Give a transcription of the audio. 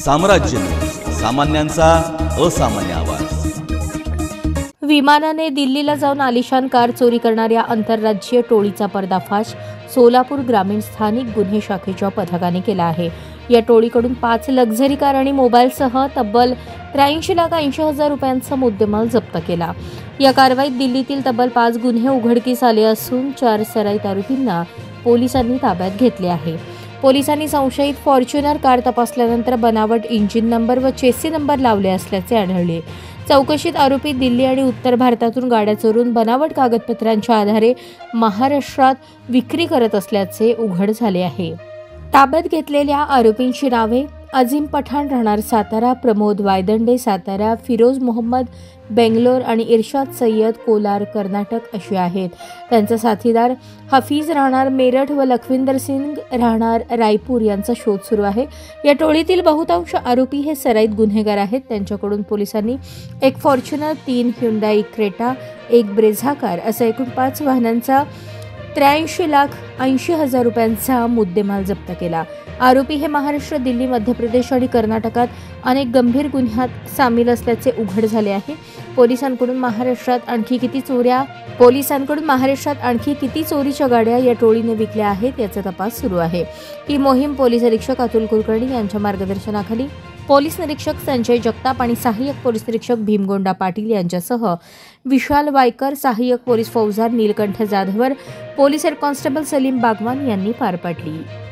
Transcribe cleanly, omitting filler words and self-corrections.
साम्राज्य, सामान्यांचा असामान्य आवाज। विमानाने दिल्लीला जाऊन आलिशान कार चोरी करणाऱ्या आंतरराज्यीय टोळीचा पर्दाफाश सोलापूर ग्रामीण स्थानिक गुन्हे शाखेच्या पथकाने केला आहे। या टोळीकडून 5 लक्झरी कार आणि मोबाईलसह तब्बल 83,80,000 रुपयांचा मुद्देमाल जप्त केला। या कारवाईत दिल्लीतील तब्बल 5 गुन्हे उघडकीस आले असून 4 सराईत आरोपींना पोलिसांनी ताब्यात घेतले आहे। पोलिसांनी संशयित फॉर्च्युनर कार तपासल्यानंतर बनावट इंजिन नंबर व चेसी नंबर लावले असल्याचे आढळले। चौकशीत आरोपी दिल्ली आणि उत्तर भारतातून गाड्या चोरून बनावट कागदपत्रांच्या आधारे महाराष्ट्रात विक्री करत असल्याचे उघड झाले आहे। ताब्यात घेतलेल्या आरोपींची नावे अजीम पठाण राहणार सातारा, प्रमोद वायदंडे सातारा, फिरोज मोहम्मद बेंगलोर आणि इर्शाद सय्यद कोलार कर्नाटक अशी आहेत। त्यांचा साथीदार हफीज राहणार मेरठ व लखविंदर सिंग राहणार रायपूर यांचा शोध सुरू आहे। या टोळीतील बहुतांश आरोपी हे सराईत गुन्हेगार आहेत। त्यांच्याकडून पोलिसांनी एक Fortuner, 3 Hyundai Creta, 1 Brezza car असा एकूण 5 वाहनांचा 83,80,000 रुपयांचा मुद्देमाल जप्त केला। आरोपी हे महाराष्ट्र, दिल्ली, मध्य प्रदेश आणि कर्नाटकात अनेक गंभीर गुन्ह्यात सामील असल्याचे उघड झाले आहे। पोलिसांकडून महाराष्ट्रात आणखी किती चोरीच्या गाड्या या टोळीने विकल्या आहेत याचा तपास सुरू आहे। ही मोहीम पोलीस निरीक्षक अतुल कुलकर्णी यांच्या मार्गदर्शनाखाली पोलीस निरीक्षक संजय जगताप आणि सहाय्यक पोलीस निरीक्षक भीमगोंडा पाटील यांच्यासह विशाल वायकर, सहाय्यक पोलीस फौजदार Neelkanth Jadhavar, police head constable Salim Bagwan यांनी पार पाडली।